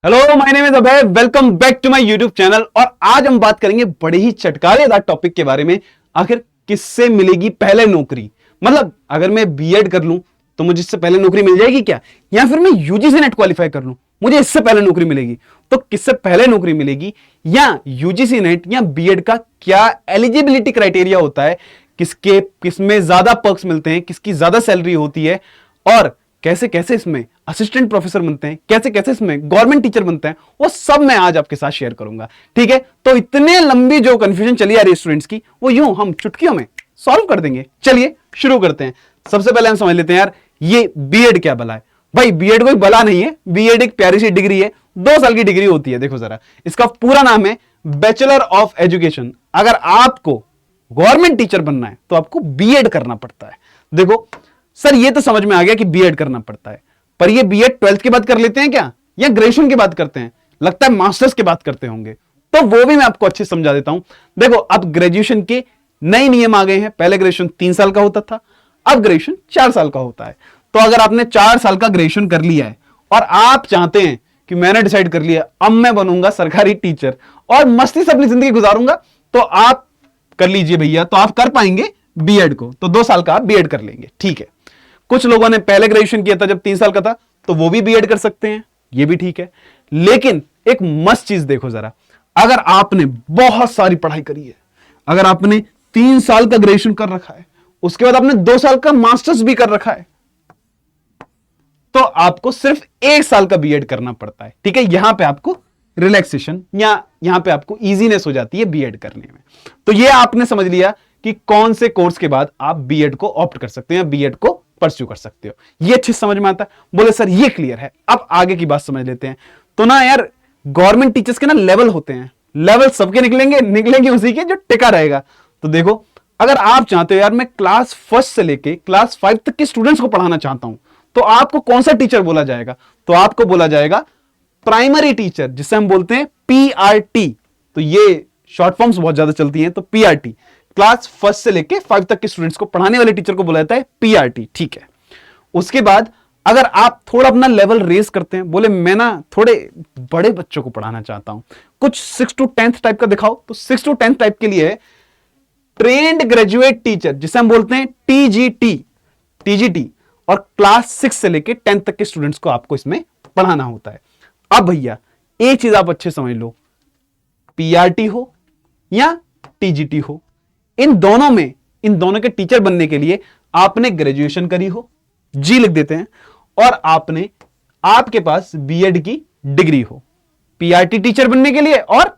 Hello, my name is Abhay. Welcome back to my YouTube channel. और आज हम बात करेंगे बड़े ही चटकारेदार टॉपिक के बारे में। आखिर किससे मिलेगी पहले नौकरी? मतलब अगर मैं बीएड कर लूं तो मुझे इससे पहले नौकरी मिल जाएगी क्या? या फिर मैं यूजीसी नेट क्वालिफाई कर लूं, मुझे इससे पहले नौकरी मिलेगी? तो किससे पहले नौकरी मिलेगी, या यूजीसी नेट या बीएड का क्या एलिजिबिलिटी क्राइटेरिया होता है, किसमें ज्यादा पर्क्स मिलते हैं, किसकी ज्यादा सैलरी होती है, और कैसे कैसे इसमें असिस्टेंट प्रोफेसर बनते हैं, कैसे कैसे इसमें गवर्नमेंट टीचर बनते हैं, वो सब मैं आज आपके साथ शेयर करूंगा। ठीक है, तो इतने लंबी जो कंफ्यूजन चली आ रही है स्टूडेंट्स की, वो यूं हम चुटकियों में सॉल्व कर देंगे। चलिए शुरू करते हैं। सबसे पहले हम समझ लेते हैं यार, ये बीएड क्या भला है। भाई बीएड कोई भला नहीं है, बीएड एक प्यारी सी डिग्री है, 2 साल की डिग्री होती है। देखो जरा, इसका पूरा नाम है बैचलर ऑफ एजुकेशन। अगर आपको गवर्नमेंट टीचर बनना है तो आपको बीएड करना पड़ता है। देखो सर, ये तो समझ में आ गया कि बीएड करना पड़ता है, पर ये बीएड 12th के बाद कर लेते हैं क्या, या ग्रेजुएशन के बाद करते हैं? लगता है मास्टर्स के बाद करते होंगे, तो वो भी मैं आपको अच्छे से समझा देता हूं। देखो, अब ग्रेजुएशन के नए नियम आ गए हैं। पहले ग्रेजुएशन 3 साल का होता था, अब ग्रेजुएशन 4 साल का होता है। तो अगर आपने 4 साल का ग्रेजुएशन कर लिया है और आप चाहते हैं कि मैंने डिसाइड कर लिया अब मैं बनूंगा सरकारी टीचर और मस्ती से अपनी जिंदगी गुजारूंगा, तो आप कर लीजिए भैया, तो आप कर पाएंगे बीएड को। तो 2 साल का आप बीएड कर लेंगे, ठीक है। कुछ लोगों ने पहले ग्रेजुएशन किया था जब 3 साल का था, तो वो भी बीएड कर सकते हैं, ये भी ठीक है। लेकिन एक मस्त चीज देखो जरा, अगर आपने बहुत सारी पढ़ाई करी है, अगर आपने 3 साल का ग्रेजुएशन कर रखा है, उसके बाद आपने 2 साल का मास्टर्स भी कर रखा है, तो आपको सिर्फ 1 साल का बीएड करना पड़ता है। ठीक है, यहां पे आपको रिलैक्सेशन या यहां पे आपको इजीनेस हो जाती है बीएड करने में। तो ये आपने समझ लिया कि कौन से कोर्स के बाद आप बीएड को ऑप्ट कर सकते हैं, बीएड को परस्यू कर सकते हो। ये अच्छे समझ में आता है? बोले सर ये क्लियर है। अब आगे की बात समझ लेते हैं। तो ना यार, गवर्नमेंट टीचर्स के ना लेवल होते हैं, लेवल सबके निकलेंगे उसी के जो टिका रहेगा। तो देखो, अगर आप चाहते हो यार मैं क्लास 1 से लेके क्लास 5 तक के स्टूडेंट्स को पढ़ाना चाहता हूं, तो आपको कौन सा टीचर बोला जाएगा? तो आपको बोला जाएगा प्राइमरी टीचर, जिसे हम बोलते हैं पीआरटी। तो ये शॉर्ट फॉर्म्स बहुत ज्यादा चलती हैं, तो पीआरटी, क्लास 1 से लेके 5 तक के स्टूडेंट्स को पढ़ाने वाले टीचर को बोला जाता है पीआरटी। ठीक है, उसके बाद अगर आप थोड़ा अपना लेवल रेज करते हैं, बोले मैं ना थोड़े बड़े बच्चों को पढ़ाना चाहता हूं, कुछ 6 to 10th टाइप का दिखाओ, तो 6 to 10th टाइप के लिए ट्रेन्ड ग्रेजुएट टीचर, जिसे हम बोलते हैं टीजीटी, और क्लास 6 से लेके 10th तक के स्टूडेंट्स को आपको इसमें पढ़ाना होता है। अब भैया एक चीज आप अच्छे समझ लो, पीआरटी हो या टीजीटी हो, इन दोनों के टीचर बनने के लिए आपने ग्रेजुएशन करी हो, जी लिख देते हैं, और आपके पास बीएड की डिग्री हो, पीआरटी टीचर बनने के लिए और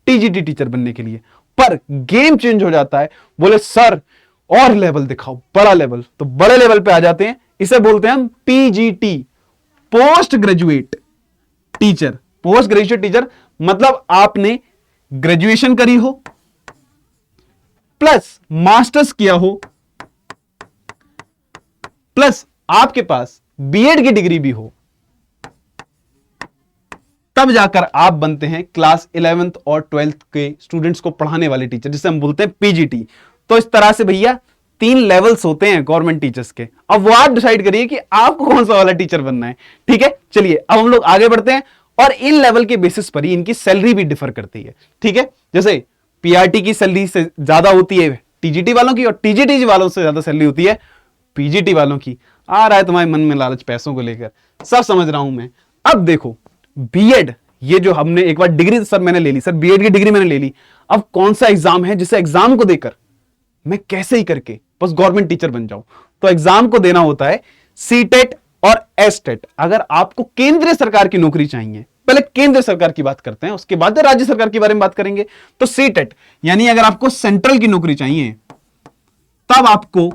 टीजीटी टीचर बनने के लिए। पर गेम चेंज हो जाता है, बोले सर और लेवल दिखाओ, बड़ा लेवल। तो बड़े लेवल पे आ जाते हैं, इसे बोलते हैं हम PGT, post graduate teacher. Post graduate teacher मतलब आपने ग्रेजुएशन करी हो प्लस मास्टर्स किया हो प्लस आपके पास बीएड की डिग्री भी हो, तब जाकर आप बनते हैं क्लास 11th और 12th के स्टूडेंट्स को पढ़ाने वाले टीचर, जिसे हम बोलते हैं पीजीटी। तो इस तरह से भैया 3 लेवल्स होते हैं गवर्नमेंट टीचर्स के। अब वो आप डिसाइड करिए कि आपको कौन सा वाला टीचर बनना है। ठीक है, चलिए अब हम लोग आगे बढ़ते हैं, और इन लेवल के बेसिस पर ही इनकी सैलरी भी डिफर करती है। ठीक है, जैसे पीआरटी की सैलरी से ज्यादा होती है टीजीटी वालों की, और टीजीटी वालों से ज्यादा सैलरी होती है पीजीटी वालों की। आ रहा है तुम्हारे मन में लालच पैसों को लेकर, सब समझ रहा हूं मैं। अब देखो, बीएड, ये जो हमने एक बार डिग्री सर मैंने ले ली, सर बीएड की डिग्री मैंने ले ली, अब कौन सा एग्जाम है जिसे एग्जाम को देकर मैं कैसे ही करके बस गवर्नमेंट टीचर बन जाऊं? तो एग्जाम को देना होता है सीटेट और एसटेट। अगर आपको केंद्रीय सरकार की नौकरी चाहिए, पहले केंद्र सरकार की बात करते हैं, उसके बाद राज्य सरकार के बारे में बात करेंगे। तो सीटेट यानी अगर आपको सेंट्रल की नौकरी चाहिए, तब आपको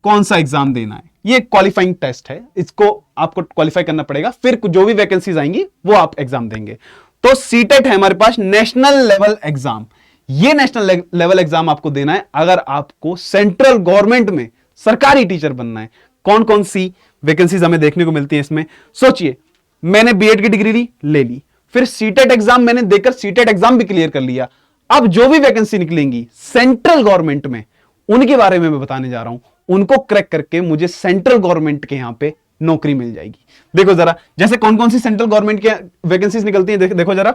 कौन सा एग्जाम देना है? ये क्वालिफाइंग टेस्ट है, इसको आपको क्वालिफाई करना पड़ेगा, फिर जो भी वैकेंसीज आएंगी वो आप एग्जाम देंगे। तो सीटेट है हमारे पास नेशनल लेवल एग्जाम। ये नेशनल लेवल एग्जाम आपको देना है अगर आपको सेंट्रल गवर्नमेंट में सरकारी टीचर बनना है। कौन कौन सी वैकेंसीज हमें देखने को मिलती है इसमें? सोचिए, मैंने बीएड की डिग्री ले ली, फिर सीटेट एग्जाम मैंने देकर सीटेट एग्जाम भी क्लियर कर लिया। अब जो भी वैकेंसी निकलेंगी सेंट्रल गवर्नमेंट में, उनके बारे में मैं बताने जा रहा हूं। उनको क्रैक करके मुझे सेंट्रल गवर्नमेंट के यहां पे नौकरी मिल जाएगी। देखो जरा, जैसे कौन कौन सी सेंट्रल गवर्नमेंट के वैकेंसीज निकलती हैं, देखो जरा।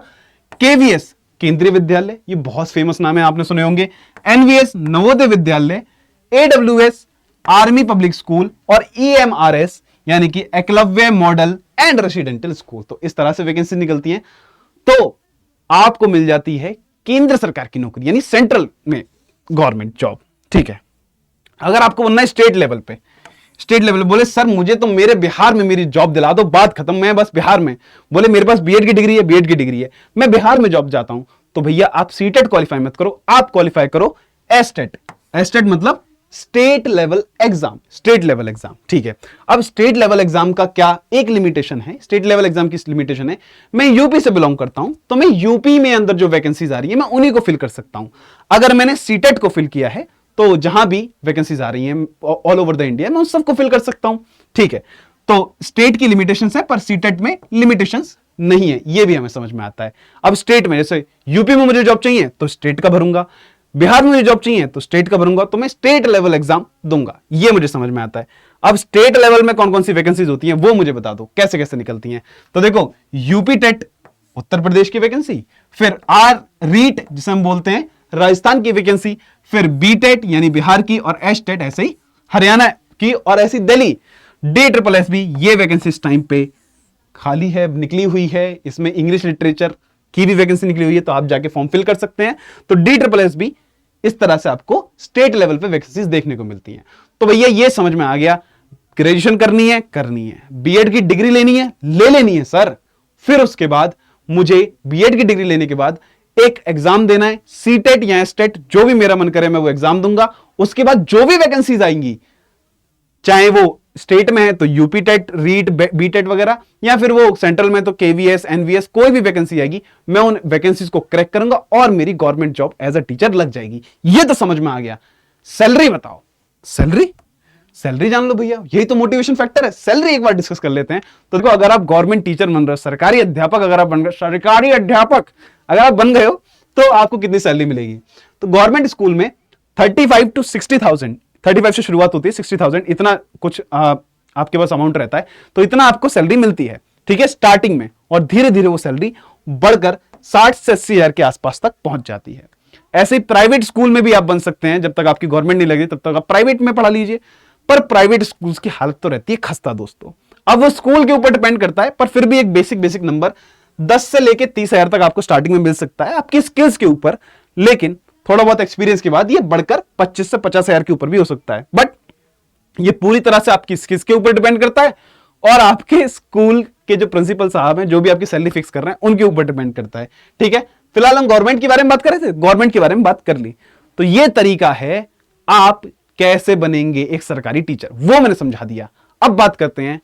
केवीएस केंद्रीय विद्यालय, ये बहुत फेमस नाम है, आपने सुने होंगे। NVS Navodaya Vidyalaya, AWS army public school, और ईएमआरएस यानी कि Eklavya model and residential school. तो इस तरह से वैकेंसी निकलती हैं, तो आपको मिल जाती है केंद्र सरकार की नौकरी, यानी सेंट्रल में गवर्नमेंट जॉब। ठीक है, अगर आपको बनना है स्टेट लेवल पे, स्टेट लेवल बोले सर मुझे तो मेरे बिहार में मेरी जॉब दिला दो, बात खत्म, मैं बस बिहार में, बोले मेरे पास बीएड की डिग्री है, बीएड की डिग्री है, मैं बिहार में जॉब जाता हूं, तो भैया आप सीटेट क्वालिफाई मत करो, आप क्वालिफाई करो एस्टेट। एस्टेट मतलब state level exam, state level exam. ठीक है, अब स्टेट लेवल एग्जाम का क्या एक लिमिटेशन है, स्टेट लेवल एग्जाम की लिमिटेशन है, मैं यूपी से बिलोंग करता हूं, तो मैं यूपी में अंदर जो वैकेंसीज आ रही है मैं उन्हीं को फिल कर सकता हूं। अगर मैंने सीटेट को फिल किया है तो जहां भी वैकेंसीज आ रही हैं ऑल ओवर द इंडिया, मैं उन सबको फिल कर सकता हूं। ठीक है, तो स्टेट की लिमिटेशंस है, पर सीटेट में लिमिटेशंस नहीं है, ये भी हमें समझ में आता है। अब स्टेट में, जैसे यूपी में मुझे जॉब चाहिए तो स्टेट का भरूंगा, बिहार में मुझे जॉब चाहिए तो स्टेट का भरूंगा, तो मैं स्टेट लेवल एग्जाम दूंगा, ये मुझे समझ में आता है। अब स्टेट लेवल में कौन कौन सी वैकेंसीज होती हैं वो मुझे बता दो, कैसे कैसे निकलती हैं। तो देखो, यूपी टेट उत्तर प्रदेश की वैकेंसी, फिर आर रीट जिसे हम बोलते हैं राजस्थान की वैकेंसी, फिर बी टेट यानी बिहार की, और एस टेट ऐसे ही हरियाणा की, और ऐसी Delhi D triple S B, ये वैकेंसी इस टाइम पे खाली है, निकली हुई है। इसमें इंग्लिश लिटरेचर की भी वैकेंसी निकली हुई है, तो आप जाके फॉर्म फिल कर सकते हैं। तो डी ट्रिपल एस बी इस तरह से आपको स्टेट लेवल पे वैकेंसीज देखने को मिलती हैं। तो भैया ये समझ में आ गया, ग्रेजुएशन करनी है, बीएड की डिग्री लेनी है, ले लेनी है सर, फिर उसके बाद मुझे बीएड की डिग्री लेने के बाद एक एग्जाम देना है, सीटेट या एस्टेट, जो भी मेरा मन करे मैं वो एग्जाम दूंगा। उसके बाद जो भी वैकेंसीज आएंगी, चाहे वो स्टेट में है तो UP TET, REET, B TET वगैरह, या फिर वो सेंट्रल में तो केवीएस, एनवीएस, कोई भी वैकेंसी आएगी, मैं उन वैकेंसीज को क्रैक करूंगा और मेरी government job as a teacher लग जाएगी। ये तो समझ में आ गया। सैलरी बताओ, सैलरी, सैलरी जान लो भैया, यही तो मोटिवेशन फैक्टर है। सैलरी एक बार डिस्कस कर लेते हैं। तो देखो, अगर आप गवर्नमेंट टीचर बन रहे हो, सरकारी अध्यापक अगर आप बन गए, सरकारी अध्यापक अगर आप बन गए हो, तो आपको कितनी सैलरी मिलेगी। तो गवर्नमेंट स्कूल में 35 to 60,000, 35 से शुरुआत होती है, 60,000 इतना कुछ आपके पास अमाउंट रहता है, तो इतना आपको सैलरी मिलती है। ठीक है, स्टार्टिंग में, और धीरे धीरे वो सैलरी बढ़कर 60 से 80 हजार के आसपास तक पहुंच जाती है। ऐसे ही प्राइवेट स्कूल में भी आप बन सकते हैं, जब तक आपकी गवर्नमेंट नहीं लगी तब तक आप प्राइवेट में पढ़ा लीजिए। पर प्राइवेट स्कूल्स की हालत तो रहती है खस्ता दोस्तों। अब वो स्कूल के ऊपर डिपेंड करता है, पर फिर भी एक बेसिक नंबर 10 से लेके 30 हजार तक आपको स्टार्टिंग में मिल सकता है, आपकी स्किल्स के ऊपर। लेकिन थोड़ा बहुत एक्सपीरियंस के बाद ये बढ़कर 25 से 50 हजार के ऊपर भी हो सकता है। बट ये पूरी तरह से आपकी स्किल्स के ऊपर डिपेंड करता है, और आपके स्कूल के जो प्रिंसिपल साहब हैं, जो भी आपकी सैलरी फिक्स कर रहे हैं, उनके ऊपर डिपेंड करता है। ठीक है, फिलहाल हम गवर्नमेंट के बारे में बात कर रहे थे, गवर्नमेंट के बारे में बात कर ली। तो ये तरीका है आप कैसे बनेंगे एक सरकारी टीचर, वो मैंने समझा दिया। अब बात करते हैं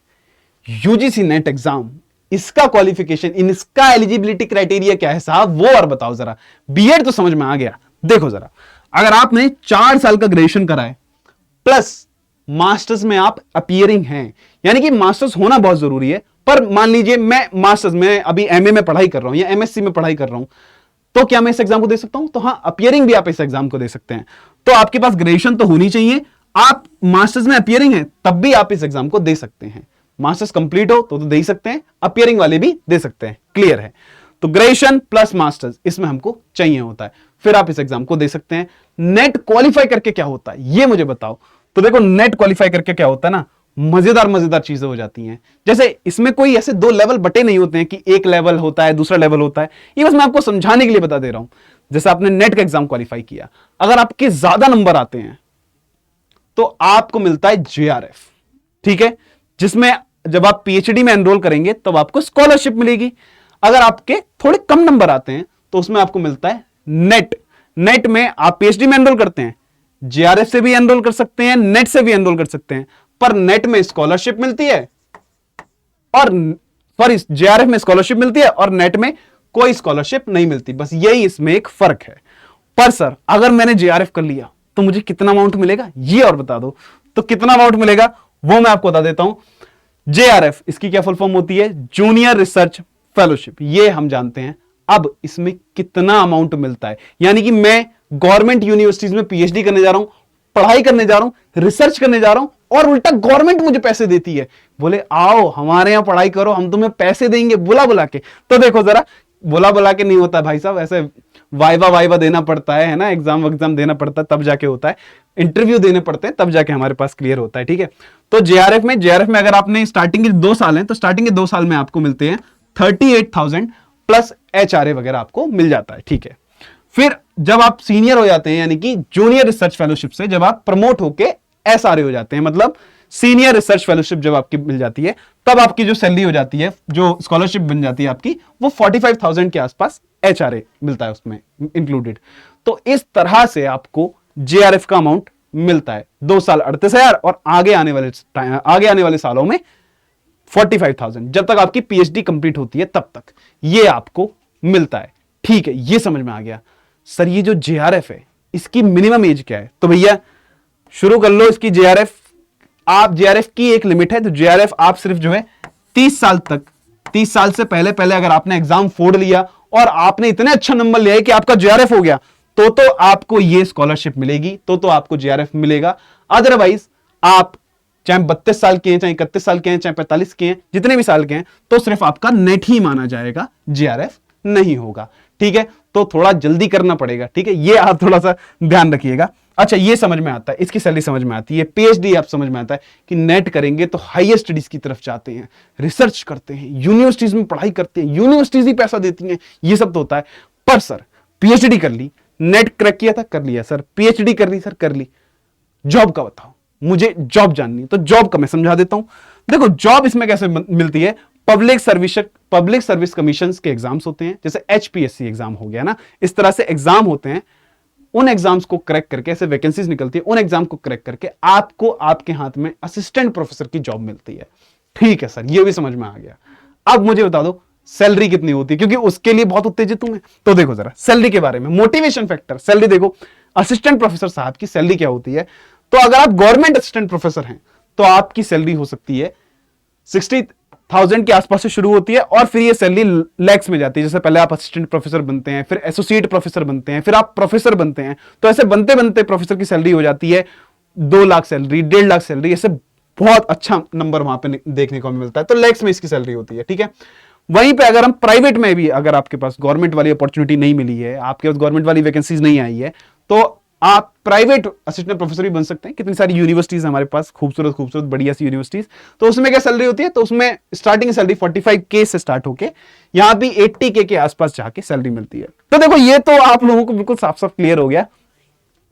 यूजीसी नेट एग्जाम, इसका क्वालिफिकेशन, इसका एलिजिबिलिटी क्राइटेरिया क्या है साहब, वो और बताओ जरा। बीएड तो समझ में आ गया। देखो जरा, अगर आपने 4 साल का ग्रेजुएशन करा है, प्लस मास्टर्स में आप अपीयरिंग हैं, यानी कि मास्टर्स होना बहुत जरूरी है। पर मान लीजिए मैं मास्टर्स में अभी एमए में पढ़ाई कर रहा हूं या एमएससी में पढ़ाई कर रहा हूं, तो क्या मैं इस एग्जाम को दे सकता हूं? तो हाँ, अपीयरिंग भी आप इस एग्जाम को दे सकते हैं। तो आपके पास ग्रेजुएशन तो होनी चाहिए, आप मास्टर्स में अपीयरिंग हैं, तब भी आप इस एग्जाम को दे सकते हैं। मास्टर्स कंप्लीट हो तो दे ही सकते हैं, अपीयरिंग वाले भी दे सकते हैं। क्लियर है? तो ग्रेजुएशन प्लस मास्टर्स इसमें हमको चाहिए होता है, फिर आप इस एग्जाम को दे सकते हैं। नेट क्वालिफाई करके क्या होता है ये मुझे बताओ। तो देखो, नेट क्वालिफाई करके क्या होता है ना, मजेदार चीजें हो जाती हैं। जैसे इसमें कोई ऐसे 2 लेवल बटे नहीं होते हैं कि एक लेवल होता है दूसरा लेवल होता है, ये बस मैं आपको समझाने के लिए बता दे रहा हूं। जैसे आपने नेट का एग्जाम क्वालिफाई किया, अगर आपके ज्यादा नंबर आते हैं तो आपको मिलता है जेआरएफ। ठीक है, जिसमें जब आप पीएचडी में एनरोल करेंगे तब आपको स्कॉलरशिप मिलेगी। अगर आपके थोड़े कम नंबर आते हैं तो उसमें आपको मिलता है नेट। नेट में आप पीएचडी में एनरोल करते हैं, जेआरएफ से भी एनरोल कर सकते हैं, नेट से भी एनरोल कर सकते हैं, पर नेट में स्कॉलरशिप मिलती है, और सॉरी, जेआरएफ में स्कॉलरशिप मिलती है और नेट में कोई स्कॉलरशिप नहीं मिलती। बस यही इसमें एक फर्क है। पर सर, अगर मैंने जेआरएफ कर लिया तो मुझे कितना अमाउंट मिलेगा ये और बता दो। तो कितना अमाउंट मिलेगा वो मैं आपको बता देता हूं। जेआरएफ, इसकी क्या फुल फॉर्म होती है? जूनियर रिसर्च फेलोशिप, ये हम जानते हैं। अब इसमें कितना अमाउंट मिलता है, यानी कि मैं गवर्नमेंट यूनिवर्सिटीज में पीएचडी करने जा रहा हूं, पढ़ाई करने जा रहा हूं, रिसर्च करने जा रहा हूं, और उल्टा गवर्नमेंट मुझे पैसे देती है, बोले आओ हमारे यहां पढ़ाई करो, हम तुम्हें पैसे देंगे बुला बुला के। तो देखो जरा, बुला बुला के नहीं होता भाई साहब, ऐसे वाइवा वाइवा देना पड़ता है ना, एग्जाम देना पड़ता है तब जाके होता है, इंटरव्यू देने पड़ते हैं तब जाके हमारे पास क्लियर होता है, ठीक है। तो जेआरएफ में अगर आपने स्टार्टिंग के 2 साल हैं तो स्टार्टिंग के 2 साल में आपको मिलते हैं 38,000 प्लस एचआरए वगैरह आपको मिल जाता है, ठीक है। फिर जब आप सीनियर हो जाते हैं, यानी कि जूनियर रिसर्च फेलोशिप से जब आप प्रमोट होके एसआरए हो जाते हैं, मतलब सीनियर रिसर्च फेलोशिप जब आपकी मिल जाती है, तब आपकी जो सैलरी हो जाती है, जो स्कॉलरशिप बन जाती है आपकी, वो 45,000 के आसपास एचआरए मिलता है उसमें इंक्लूडेड। तो इस तरह से आपको जेआरएफ का अमाउंट मिलता है। 2 साल 38,000 और आगे आने वाले सालों में 45,000, जब तक आपकी पीएचडी कंप्लीट होती है तब तक ये आपको मिलता है, ठीक है। ये समझ में आ गया। सर ये जो जेआरएफ है इसकी मिनिमम एज क्या है? तो भैया शुरू कर लो इसकी जेआरएफ। आप जेआरएफ की एक लिमिट है, तो जेआरएफ आप सिर्फ जो है 30 साल तक, 30 साल से पहले अगर आपने एग्जाम फोड़ लिया और आपने इतने अच्छा नंबर लिया है कि आपका जेआरएफ हो गया, तो आपको ये स्कॉलरशिप मिलेगी, तो आपको जेआरएफ मिलेगा। अदरवाइज आप चाहे 32 साल के हैं, चाहे 31 साल के हैं, चाहे 45 के हैं, जितने भी साल के हैं, तो सिर्फ आपका नेट ही माना जाएगा, जेआरएफ नहीं होगा, ठीक है। तो थोड़ा जल्दी करना पड़ेगा, ठीक है, ये आप थोड़ा सा ध्यान रखिएगा। अच्छा ये समझ में आता है, इसकी सैलरी समझ में आती है, पीएचडी आप समझ में आता है कि नेट करेंगे तो हाईएस्ट स्टडीज की तरफ जाते हैं, रिसर्च करते हैं, यूनिवर्सिटीज में पढ़ाई करते हैं, यूनिवर्सिटीज ही पैसा देती हैं, ये सब तो होता है। पर सर पीएचडी कर ली, नेट क्रैक किया था, कर लिया सर, पीएचडी कर ली सर, कर ली, जॉब का बताओ, मुझे जॉब जाननी है। तो जॉब का मैं समझा देता हूं। देखो जॉब इसमें कैसे मिलती है, पब्लिक सर्विस कमीशन के एग्जाम्स होते हैं, जैसे एचपीएससी एग्जाम हो गया ना, इस तरह से एग्जाम होते हैं। उन एग्जाम्स को क्रैक करके, ऐसे वैकेंसीज निकलती है, उन एग्जाम को क्रैक करके आपको आपके हाथ में असिस्टेंट प्रोफेसर की जॉब मिलती है, ठीक है सर, ये भी समझ में आ गया। अब मुझे बता दो सैलरी कितनी होती है, क्योंकि उसके लिए बहुत उत्तेजित हूं मैं। तो देखो जरा सैलरी के बारे में, मोटिवेशन फैक्टर, सैलरी देखो, असिस्टेंट प्रोफेसर साहब की सैलरी क्या होती है। तो अगर आप गवर्नमेंट असिस्टेंट प्रोफेसर हैं तो आपकी सैलरी हो सकती है 60,000 के आसपास से शुरू होती है, और फिर ये सैलरी लैक्स में जाती है। जैसे पहले आप असिस्टेंट प्रोफेसर बनते हैं, फिर एसोसिएट प्रोफेसर बनते हैं, फिर आप प्रोफेसर बनते हैं, तो ऐसे बनते बनते प्रोफेसर की सैलरी हो जाती है 2 लाख सैलरी, 1.5 लाख सैलरी, ऐसे बहुत अच्छा नंबर वहां पे देखने को मिलता है। तो लैक्स में इसकी सैलरी होती है, ठीक है। वहीं पे अगर हम प्राइवेट में भी, अगर आपके पास गवर्नमेंट वाली अपॉर्चुनिटी नहीं मिली है, आपके पास गवर्नमेंट वाली वैकेंसीज नहीं आई है, तो आप प्राइवेट असिस्टेंट प्रोफेसर भी बन सकते हैं। कितनी सारी यूनिवर्सिटीज हमारे पास, खूबसूरत बढ़िया सी यूनिवर्सिटीज। तो उसमें क्या सैलरी होती है, तो उसमें स्टार्टिंग सैलरी 45K से स्टार्ट होके यहां भी 80K के आसपास जाके सैलरी मिलती है। तो देखो ये तो आप लोगों को बिल्कुल साफ साफ क्लियर हो गया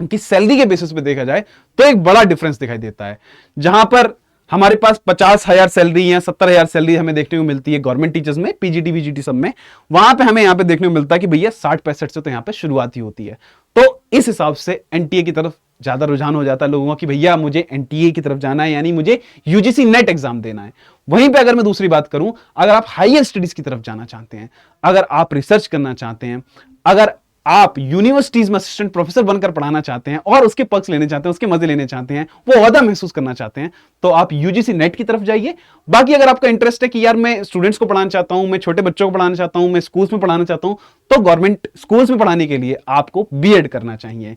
कि सैलरी के बेसिस पे देखा जाए तो एक बड़ा डिफरेंस दिखाई देता है। जहां पर हमारे पास 50,000 सैलरी या 70,000 सैलरी हमें देखने को मिलती है गवर्नमेंट टीचर्स में, पीजीटी वीजीटी सब में, वहां पे हमें यहां पे देखने को मिलता है कि भैया 60-65 से तो यहां पे शुरुआती होती है। तो इस हिसाब से एनटीए की तरफ ज्यादा रुझान हो जाता है लोगों का कि भैया मुझे एनटीए की तरफ जाना है, यानी मुझे यूजीसी नेट एग्जाम देना है। वहीं पे अगर मैं दूसरी बात करूं, अगर आप हायर स्टडीज की तरफ जाना चाहते हैं, अगर आप रिसर्च करना चाहते हैं, अगर आप यूनिवर्सिटीज में असिस्टेंट प्रोफेसर बनकर पढ़ाना चाहते हैं और उसके पक्ष लेने चाहते हैं, उसके मजे लेने चाहते हैं, वो ओहदा महसूस करना चाहते हैं, तो आप यूजीसी नेट की तरफ जाइए। बाकी अगर आपका इंटरेस्ट है कि यार मैं स्टूडेंट्स को पढ़ाना चाहता हूं, मैं छोटे बच्चों को पढ़ाना चाहता हूं, मैं स्कूल्स में पढ़ाना चाहता हूं, तो गवर्नमेंट स्कूल्स में पढ़ाने के लिए आपको बीएड करना चाहिए।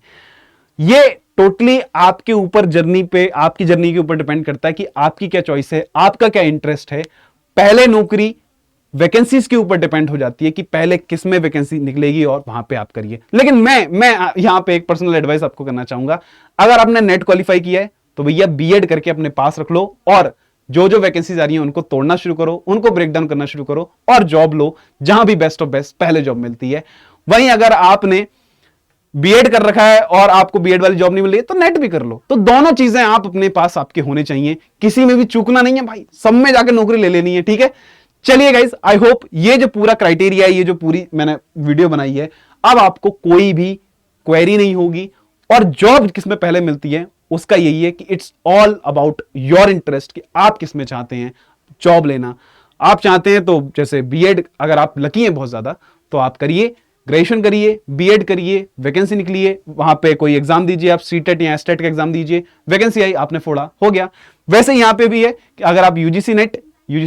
ये टोटली आपके ऊपर आपकी जर्नी के ऊपर डिपेंड करता है कि आपकी क्या चॉइस है, आपका क्या इंटरेस्ट है। पहले नौकरी वैकेंसीज के ऊपर डिपेंड हो जाती है कि पहले किस में वैकेंसी निकलेगी और वहां पे आप करिए। लेकिन मैं यहां पे एक पर्सनल एडवाइस आपको करना चाहूंगा, अगर आपने नेट क्वालिफाई किया है तो भैया बीएड करके अपने पास रख लो, और जो जो वैकेंसीज आ रही हैं उनको तोड़ना शुरू करो, उनको ब्रेक डाउन करना शुरू करो, और जॉब लो जहां भी बेस्ट ऑफ बेस्ट पहले जॉब मिलती है। वहीं अगर आपने बीएड कर रखा है और आपको बीएड वाली जॉब नहीं मिल रही है तो नेट भी कर लो। तो दोनों चीजें आप अपने पास आपके होने चाहिए, किसी में भी चूकना नहीं है भाई, सब में जाकर नौकरी ले लेनी है, ठीक है। चलिए गाइस, आई होप ये जो पूरा क्राइटेरिया है, ये जो पूरी मैंने वीडियो बनाई है, अब आपको कोई भी क्वेरी नहीं होगी। और जॉब किसमें पहले मिलती है उसका यही है कि it's all about your interest, कि आप किसमें चाहते हैं जॉब लेना। आप चाहते हैं तो जैसे बीएड, अगर आप लकी हैं बहुत ज्यादा तो आप करिए, ग्रेजुएशन करिए, बीएड करिए, वैकेंसी निकलिए, वहां पे कोई एग्जाम दीजिए, आप सीटेट या एस्टेट का एग्जाम दीजिए, वैकेंसी आई, आपने फोड़ा, हो गया। वैसे यहां पे भी है कि अगर आप यूजीसी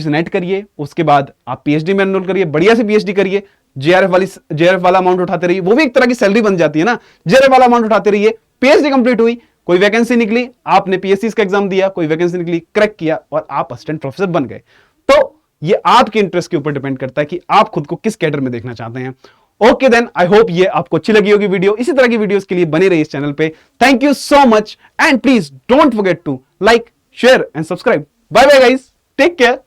नेट करिए, उसके बाद आप पीएचडी में एनरोल करिए, बढ़िया से पीएचडी करिए, जेआरएफ वाला अमाउंट उठाते रहिए, वो भी एक तरह की सैलरी बन जाती है ना, जेआरएफ वाला अमाउंट उठाते रहिए, पीएचडी कंप्लीट हुई, कोई वैकेंसी निकली, आपने पीएससी का एग्जाम दिया, कोई वैकेंसी निकली, क्रैक किया और आप असिस्टेंट प्रोफेसर बन गए। तो ये आपके इंटरेस्ट के ऊपर डिपेंड करता है कि आप खुद को किस कैडर में देखना चाहते हैं। ओके देन, आई होप ये आपको अच्छी लगी होगी वीडियो। इसी तरह की वीडियोस के लिए बने रहिए इस चैनल पे। Thank you so much and please don't forget to like, share and subscribe. Bye bye guys, take care.